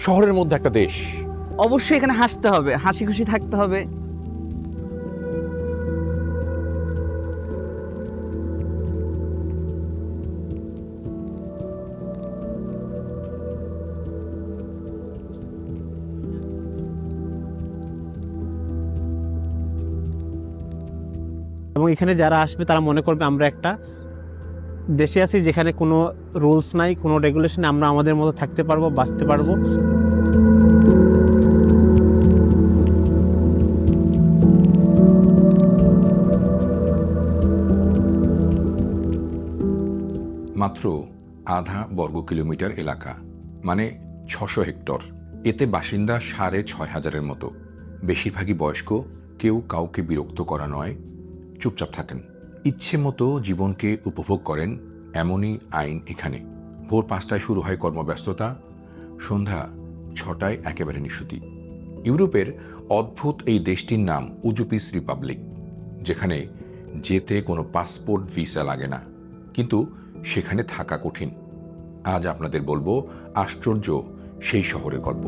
শহরের মধ্যে একটা দেশ। অবশ্যই এখানে হাসতে হবে, হাসি খুশি থাকতে হবে। এবং এখানে যারা আসবে তারা মনে করবে আমরা একটা দেশে আছি যেখানে কোনো রুলস নাই, কোনো রেগুলেশন, আমরা আমাদের মতো থাকতে পারবো, বাঁচতে পারবো। মাত্র আধা বর্গ কিলোমিটার এলাকা, মানে ৬০০ হেক্টর। এতে বাসিন্দা ৬,৫০০-এর মতো। বেশিরভাগই বয়স্ক, কেউ কাউকে বিরক্ত করা নয়, চুপচাপ থাকেন, ইচ্ছে মতো জীবনকে উপভোগ করেন, এমনই আইন এখানে। ভোর ৫টায় শুরু হয় কর্মব্যস্ততা, সন্ধ্যা ৬টায় একেবারে নিশুতি। ইউরোপের অদ্ভুত এই দেশটির নাম উজুপিস রিপাবলিক, যেখানে যেতে কোনো পাসপোর্ট ভিসা লাগে না, কিন্তু সেখানে থাকা কঠিন। আজ আপনাদের বলবো আশ্চর্য সেই শহরের গল্প।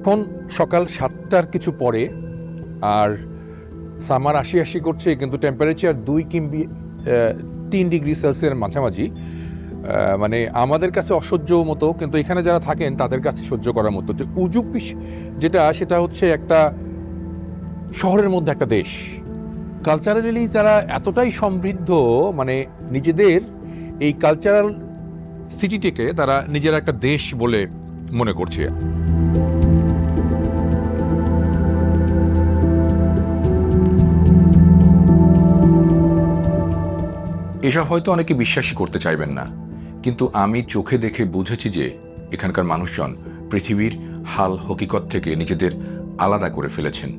এখন সকাল ৭টার কিছু পরে, আর সামার আশি করছে, কিন্তু টেম্পারেচার ৩ ডিগ্রি সেলসিয়াসের মাঝামাঝি। মানে আমাদের কাছে অসহ্য মতো, কিন্তু এখানে যারা থাকেন তাদের কাছে সহ্য করার মতো। যে উজুপিস সেটা হচ্ছে একটা শহরের মধ্যে একটা দেশ। কালচারালি তারা এতটাই সমৃদ্ধ, মানে নিজেদের এই কালচারাল সিটিটিকে তারা নিজেরা একটা দেশ বলে মনে করছে। এসব হয়তো অনেকে বিশ্বাসই করতে চাইবেন না, কিন্তু আমি চোখে দেখে বুঝেছি যে এখানকার মানুষজন পৃথিবীর হাল হকিকত থেকে নিজেদের আলাদা করে ফেলেছেন।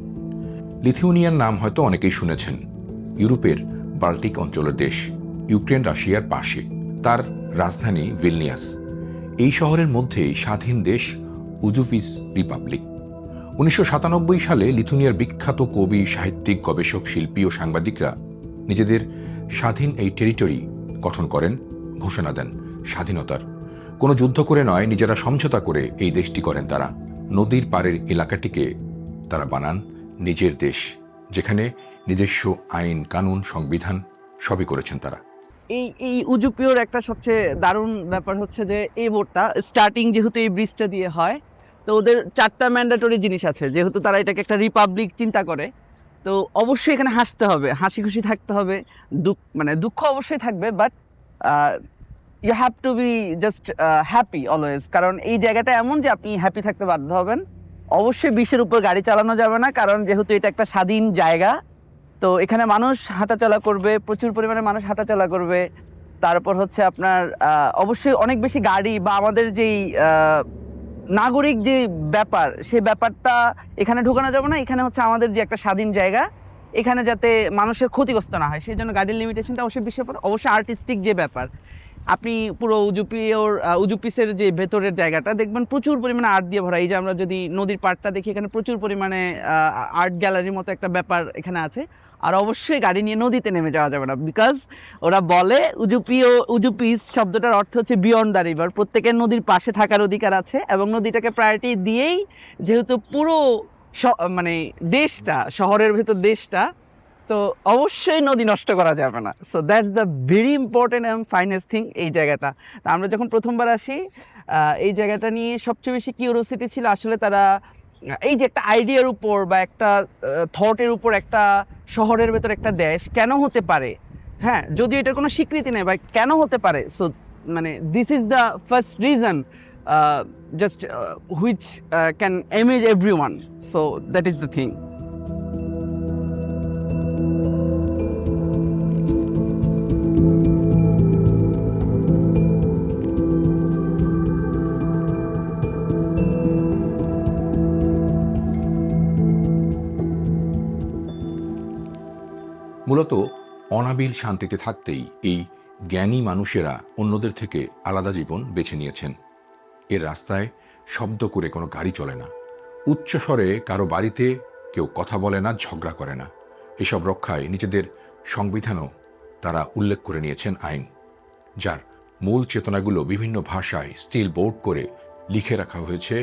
লিথুয়ানিয়ার নাম হয়তো অনেকেই শুনেছেন। ইউরোপের বাল্টিক অঞ্চলের দেশ, ইউক্রেন রাশিয়ার পাশে। তার রাজধানী ভিলনিয়াস। এই শহরের মধ্যেই স্বাধীন দেশ উজুপিস রিপাবলিক। ১৯৯৭ সালে লিথুনিয়ার বিখ্যাত কবি, সাহিত্যিক, গবেষক, শিল্পী ও সাংবাদিকরা নিজেদের স্বাধীন এই টেরিটরি গঠন করেন, ঘোষণা দেন স্বাধীনতার। কোনো যুদ্ধ করে নয়, নিজেরা সমঝোতা করে এই দেশটি করেন তারা। নদীর পাড়ের এলাকাটিকে তারা বানান নিজের দেশ, যেখানে নিজস্ব আইন, কানুন, সংবিধান সবই করেছেন তারা। এই উজুপিওর একটা সবচেয়ে দারুণ ব্যাপার হচ্ছে যে এই বোটটা স্টার্টিং যেহেতু এই ব্রিজটা দিয়ে হয়, তো ওদের 4টা ম্যান্ডেটরি জিনিস আছে, যেহেতু তারা এটাকে একটা রিপাবলিক চিন্তা করে। তো অবশ্যই এখানে হাসতে হবে, হাসি খুশি থাকতে হবে। দুঃখ অবশ্যই থাকবে, but you have to be just happy always, কারণ এই জায়গাটা এমন যে আপনি হ্যাপি থাকতে বাধ্য হবেন। অবশ্যই 20-এর উপর গাড়ি চালানো যাবে না, কারণ যেহেতু এটা একটা স্বাধীন জায়গা। তো এখানে মানুষ হাঁটাচলা করবে, প্রচুর পরিমাণে মানুষ হাঁটাচলা করবে। তারপর হচ্ছে আপনার অবশ্যই অনেক বেশি গাড়ি বা আমাদের যেই নাগরিক যে ব্যাপার, সেই ব্যাপারটা এখানে ঢোকানো যাবে না। এখানে হচ্ছে আমাদের যে একটা স্বাধীন জায়গা, এখানে যাতে মানুষের ক্ষতিগ্রস্ত না হয় সেই জন্য গাড়ির লিমিটেশনটা অবশ্যই বিশ্বের পর। অবশ্যই আর্টিস্টিক যে ব্যাপার, আপনি পুরো উজুপিসের যে ভেতরের জায়গাটা দেখবেন প্রচুর পরিমাণে আর্ট দিয়ে ভরা। এই যে আমরা যদি নদীর পাড়টা দেখি, এখানে প্রচুর পরিমাণে আর্ট গ্যালারির মতো একটা ব্যাপার এখানে আছে। আর অবশ্যই গাড়ি নিয়ে নদীতে নেমে যাওয়া যাবে না, বিকজ ওরা বলে উজুপিস শব্দটার অর্থ হচ্ছে বিয়ন্ড দ্য রিভার। প্রত্যেকের নদীর পাশে থাকার অধিকার আছে, এবং নদীটাকে প্রায়োরিটি দিয়েই যেহেতু পুরো মানে দেশটা, শহরের ভেতর দেশটা, তো অবশ্যই নদী নষ্ট করা যাবে না। So that's the very important and finest thing এই জায়গাটা। তা আমরা যখন প্রথমবার আসি, এই জায়গাটা নিয়ে সবচেয়ে বেশি কিউরিওসিটি ছিল আসলে তারা এই যে একটা আইডিয়ার উপর বা একটা থটের উপর একটা শহরের ভেতর একটা দেশ কেন হতে পারে, হ্যাঁ, যদিও এটার কোনো স্বীকৃতি নেই বা কেন হতে পারে। সো মানে this is the first reason just which can amaze everyone. So that is the thing. মূলত অনাবিল শান্তিতে থাকতেই এই জ্ঞানী মানুষেরা অন্যদের থেকে আলাদা জীবন বেছে নিয়েছেন। এর রাস্তায় শব্দ করে কোনো গাড়ি চলে না, উচ্চস্বরে কারো বাড়িতে কেউ কথা বলে না, ঝগড়া করে না। এসব রক্ষায় নিজেদের সংবিধানও তারা উল্লেখ করে নিয়েছেন আইন, যার মূল চেতনাগুলো বিভিন্ন ভাষায় স্টিল বোর্ড করে লিখে রাখা হয়েছে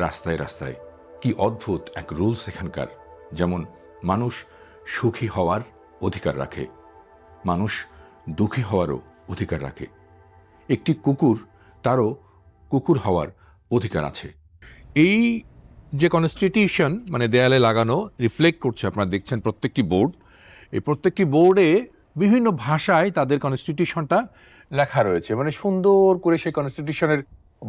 রাস্তায় রাস্তায়। কি অদ্ভুত এক রুলস এখানকার! যেমন মানুষ সুখী হওয়ার অধিকার রাখে, মানুষ দুঃখী হওয়ারও অধিকার রাখে। একটি কুকুর, তারও কুকুর হওয়ার অধিকার আছে। এই যে কনস্টিটিউশন মানে দেয়ালে লাগানো রিফ্লেক্ট করছে, আপনারা দেখছেন প্রত্যেকটি বোর্ড, এই প্রত্যেকটি বোর্ডে বিভিন্ন ভাষায় তাদের কনস্টিটিউশনটা লেখা রয়েছে, মানে সুন্দর করে সেই কনস্টিটিউশনের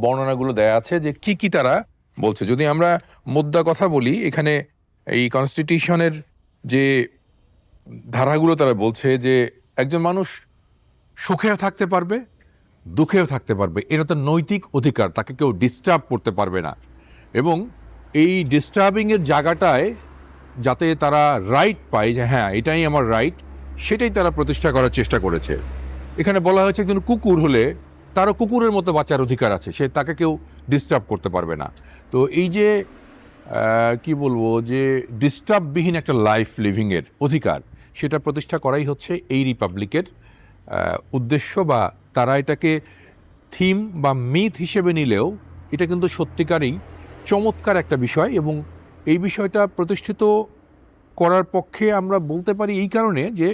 বর্ণনাগুলো দেয়া আছে যে কি কি তারা বলছে। যদি আমরা মোদ্দা কথা বলি, এখানে এই কনস্টিটিউশনের যে ধারাগুলো তারা বলছে যে একজন মানুষ সুখেও থাকতে পারবে, দুঃখেও থাকতে পারবে, এটা তো নৈতিক অধিকার, তাকে কেউ ডিস্টার্ব করতে পারবে না। এবং এই ডিস্টার্বিংয়ের জায়গাটায় যাতে তারা রাইট পায় যে হ্যাঁ এটাই আমার রাইট, সেটাই তারা প্রতিষ্ঠা করার চেষ্টা করেছে। এখানে বলা হয়েছে একজন কুকুর হলে তারও কুকুরের মতো বাঁচার অধিকার আছে, সে তাকে কেউ ডিস্টার্ব করতে পারবে না। তো এই যে কি বলবো, যে ডিস্টার্ববিহীন একটা লাইফ লিভিংয়ের অধিকার, সেটা প্রতিষ্ঠা করাই হচ্ছে এই রিপাবলিকের উদ্দেশ্য। বা তারা এটাকে থিম বা মিথ হিসেবে নিলেও এটা কিন্তু সত্যিকারই চমৎকার একটা বিষয়। এবং এই বিষয়টা প্রতিষ্ঠিত করার পক্ষে আমরা বলতে পারি এই কারণে যে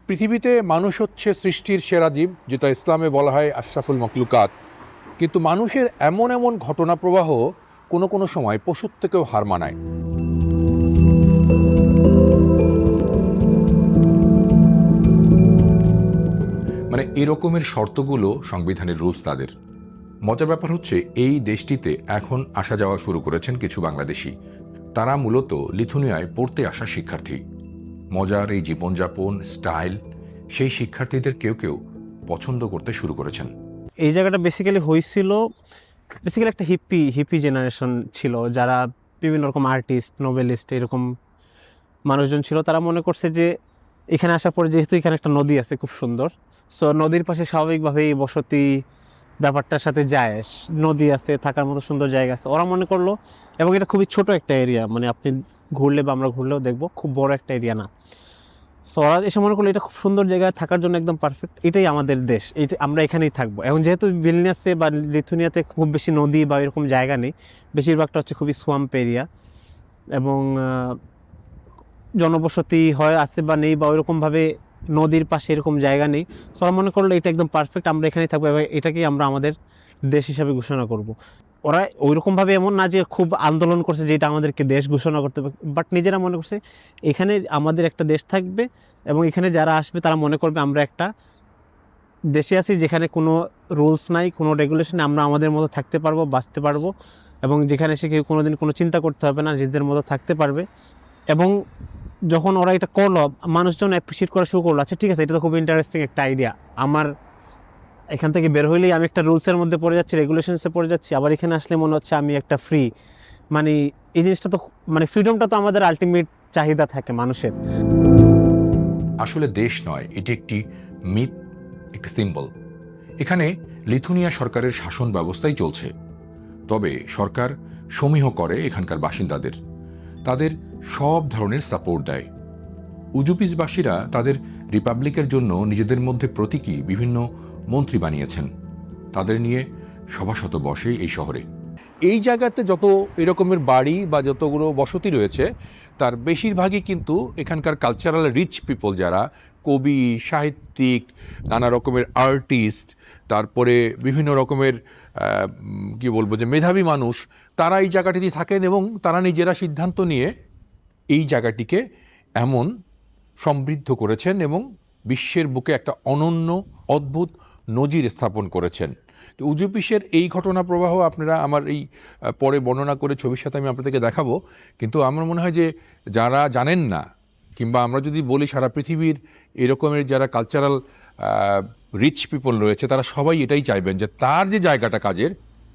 পৃথিবীতে মানুষ হচ্ছে সৃষ্টির সেরা জীব, যেটা ইসলামে বলা হয় আশরাফুল মখলুকাত। কিন্তু মানুষের এমন এমন ঘটনা প্রবাহ কোনো কোনো সময় পশুর থেকেও হার মানায়। মানে এরকমের শর্তগুলো সংবিধানের রুলস তাদের। মজার ব্যাপার হচ্ছে এই দেশটিতে এখন আসা যাওয়া শুরু করেছেন কিছু বাংলাদেশি। তারা মূলত লিথুনিয়ায় পড়তে আসা শিক্ষার্থী। মজার এই জীবনযাপন স্টাইল সেই শিক্ষার্থীদের কেউ কেউ পছন্দ করতে শুরু করেছেন। এই জায়গাটা বেসিক্যালি হয়েছিল, বেসিক্যালি একটা হিপি জেনারেশন ছিল, যারা বিভিন্ন রকম আর্টিস্ট, নোবেলিস্ট এরকম মানুষজন ছিল। তারা মনে করছে যে এখানে আসার পরে যেহেতু এখানে একটা নদী আছে খুব সুন্দর, সো নদীর পাশে স্বাভাবিকভাবেই বসতি ব্যাপারটার সাথে যায়, নদী আছে, থাকার মতো সুন্দর জায়গা আছে, ওরা মনে করলো। এবং এটা খুবই ছোট একটা এরিয়া, মানে আপনি ঘুরলে বা আমরা ঘুরলেও দেখবো খুব বড় একটা এরিয়া না। সো ওরা এসে মনে করলো এটা খুব সুন্দর জায়গায় থাকার জন্য একদম পারফেক্ট, এটাই আমাদের দেশ, এটা আমরা এখানেই থাকবো। এখন যেহেতু ভিলনিয়াসে বা লিথুনিয়াতে খুব বেশি নদী বা এরকম জায়গা নেই, বেশিরভাগটা হচ্ছে খুবই সোয়াম্প এরিয়া, এবং জনবসতি হয় আছে বা নেই, বা ওইরকমভাবে নদীর পাশে এরকম জায়গা নেই। সো ওরা মনে করলো এটা একদম পারফেক্ট, আমরা এখানেই থাকবো এবং এটাকেই আমরা আমাদের দেশ হিসাবে ঘোষণা করব। ওরা ওইরকমভাবে এমন না যে খুব আন্দোলন করছে যে এটা আমাদেরকে দেশ ঘোষণা করতে হবে, বাট নিজেরা মনে করছে এখানে আমাদের একটা দেশ থাকবে এবং এখানে যারা আসবে তারা মনে করবে আমরা একটা দেশে আছি যেখানে কোনো রুলস নাই, কোনো রেগুলেশন, আমরা আমাদের মতো থাকতে পারবো, বাঁচতে পারবো, এবং যেখানে সে কেউ কোনোদিন কোনো চিন্তা করতে হবে না, নিজেদের মতো থাকতে পারবে। এবং যখন ওরা এটা করলো, মানুষজন অ্যাপ্রিসিয়েট করা শুরু করলো, আচ্ছা ঠিক আছে, এটা তো খুব ইন্টারেস্টিং একটা আইডিয়া, আমার এখান থেকে বের হইলেই আমি একটা রুলসের মধ্যে পড়ে যাচ্ছি, রেগুলেশনসে পড়ে যাচ্ছি, আবার এখানে আসলে মনে হচ্ছে আমি একটা ফ্রি, মানে এই জিনিসটা তো, মানে ফ্রিডমটা তো আমাদের আলটিমেট চাহিদা থাকে মানুষের। আসলে দেশ নয়, এটি একটি মিথ, একটি সিম্বল। এখানে লিথুনিয়া সরকারের শাসন ব্যবস্থাই চলছে, তবে সরকার সমীহ করে এখানকার বাসিন্দাদের, তাদের সব ধরনের সাপোর্ট দেয়। উজুপিসবাসীরা তাদের রিপাবলিকের জন্য নিজেদের মধ্যে প্রতীকী বিভিন্ন মন্ত্রী বানিয়েছেন, তাদের নিয়ে সভাশত বসে এই শহরে। এই জায়গাতে যত এরকমের বাড়ি বা যতগুলো বসতি রয়েছে, তার বেশিরভাগই কিন্তু এখানকার কালচারাল রিচ পিপল, যারা কবি, সাহিত্যিক, নানা রকমের আর্টিস্ট, তারপরে বিভিন্ন রকমের কি বলবো যে মেধাবী মানুষ, তারা এই জায়গাটিতে থাকেন এবং তারা নিজেরা সিদ্ধান্ত নিয়ে এই জায়গাটিকে এমন সমৃদ্ধ করেছেন এবং বিশ্বের বুকে একটা অনন্য অদ্ভুত নজির স্থাপন করেছেন। তো উজুপিসের এই ঘটনা প্রবাহ আপনারা আমার এই পরে বর্ণনা করে ছবির সাথে আমি আপনাদেরকে দেখাবো। কিন্তু আমার মনে হয় যে যারা জানেন না, কিংবা আমরা যদি বলি সারা পৃথিবীর এরকমের যারা কালচারাল রিচ পিপল রয়েছে, তারা সবাই এটাই চাইবেন যে তার যে জায়গাটা কাজের,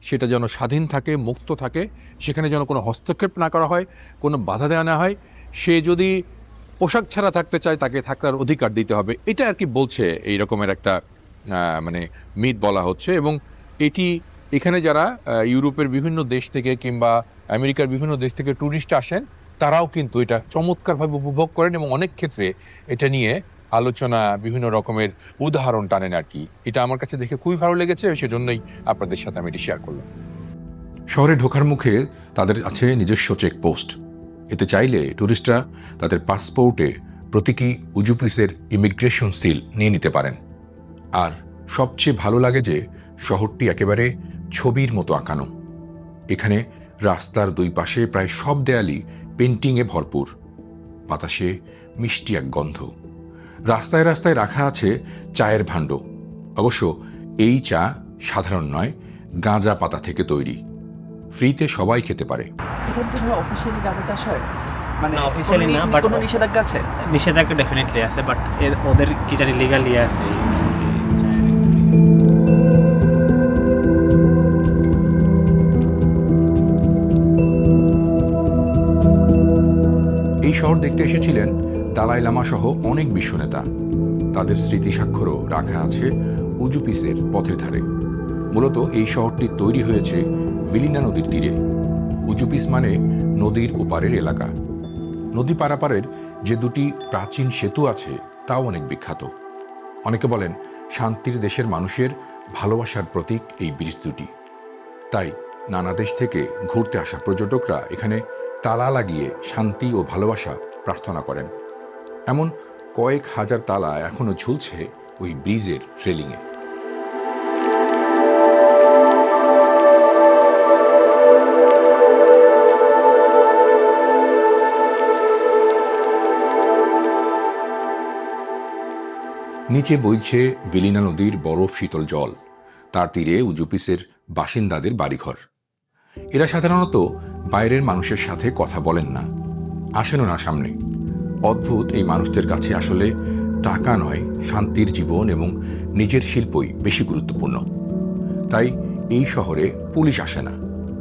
সেটা যেন স্বাধীন থাকে, মুক্ত থাকে, সেখানে যেন কোনো হস্তক্ষেপ না করা হয়, কোনো বাধা দেওয়া না হয়। সে যদি পোশাক ছাড়া থাকতে চায়, তাকে থাকার অধিকার দিতে হবে, এটা আর কি বলছে এই রকমের একটা মানে মিথ বলা হচ্ছে। এবং এটি এখানে যারা ইউরোপের বিভিন্ন দেশ থেকে কিংবা আমেরিকার বিভিন্ন দেশ থেকে ট্যুরিস্ট আসেন, তারাও কিন্তু এটা চমৎকারভাবে উপভোগ করেন এবং অনেক ক্ষেত্রে এটা নিয়ে আলোচনা, বিভিন্ন রকমের উদাহরণ টানেন আর কি। এটা আমার কাছে দেখে খুবই ভালো লেগেছে, সেজন্যই আপনাদের সাথে আমি এটি শেয়ার করলাম। শহরে ঢোকার মুখে তাদের আছে নিজস্ব চেকপোস্ট। এতে চাইলে ট্যুরিস্টরা তাদের পাসপোর্টে প্রতীকী উজুপিসের ইমিগ্রেশন সিল নিয়ে নিতে পারেন। আর সবচেয়ে ভালো লাগে যে শহরটি একেবারে ছবির মতো আঁকানো। এখানে রাস্তার দুই পাশে প্রায় সব দেয়ালই পেন্টিংয়ে ভরপুর। বাতাসে মিষ্টি এক গন্ধ। রাস্তায় রাস্তায় রাখা আছে চায়ের ভাণ্ড। অবশ্য এই চা সাধারণ নয়, গাঁজা পাতা থেকে তৈরি। ফ্রিতে সবাই খেতে পারে। অফিসিয়ালি গাঁজা চাষ হয় মানে না, officially না, but- কোনো নিষেধাজ্ঞা আছে? নিষেধাজ্ঞা ডেফিনেটলি আছে, বাট ওদের কি জানি লিগাল ইয়ে আছে। এই শহর দেখতে এসেছিলেন দালাই লামা সহ অনেক বিশ্বনেতা। তাদের স্মৃতি স্বাক্ষরও রাখা আছে উজুপিসের পথের ধারে। মূলত এই শহরটি তৈরি হয়েছে ভিলিনা নদীর তীরে। উজুপিস মানে নদীর ওপারের এলাকা। নদী পারাপারের যে দুটি প্রাচীন সেতু আছে তাও অনেক বিখ্যাত। অনেকে বলেন শান্তির দেশের মানুষের ভালোবাসার প্রতীক এই ব্রিজ দুটি। তাই নানা দেশ থেকে ঘুরতে আসা পর্যটকরা এখানে তালা লাগিয়ে শান্তি ও ভালোবাসা প্রার্থনা করেন। এমন কয়েক হাজার তালা এখনো ঝুলছে ওই ব্রিজের রেলিংয়ে। নিচে বইছে ভিলিনা নদীর বরফ শীতল জল। তার তীরে উজুপিসের বাসিন্দাদের বাড়িঘর। এরা সাধারণত বাইরের মানুষের সাথে কথা বলেন না, আসেনও না সামনে। অদ্ভুত এই মানুষদের কাছে আসলে টাকা নয়, শান্তির জীবন এবং নিজের শিল্পই বেশি গুরুত্বপূর্ণ। তাই এই শহরে পুলিশ আসে না,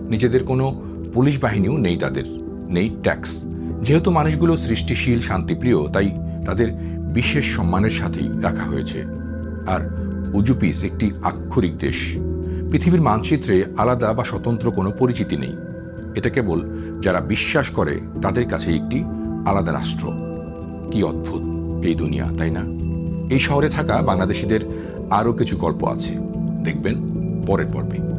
নিজেদের কোনো পুলিশ বাহিনীও নেই, তাদের নেই ট্যাক্স। যেহেতু মানুষগুলো সৃষ্টিশীল, শান্তিপ্রিয়, তাই তাদের বিশেষ সম্মানের সাথেই রাখা হয়েছে। আর উজুপিস একটি আক্ষরিক দেশ। পৃথিবীর মানচিত্রে আলাদা বা স্বতন্ত্র কোনো পরিচিতি নেই। এটা কেবল যারা বিশ্বাস করে তাদের কাছে একটি আলাদা রাষ্ট্র। কি অদ্ভুত এই দুনিয়া, তাই না? এই শহরে থাকা বাংলাদেশিদের আরও কিছু গল্প আছে, দেখবেন পরের পর্বে।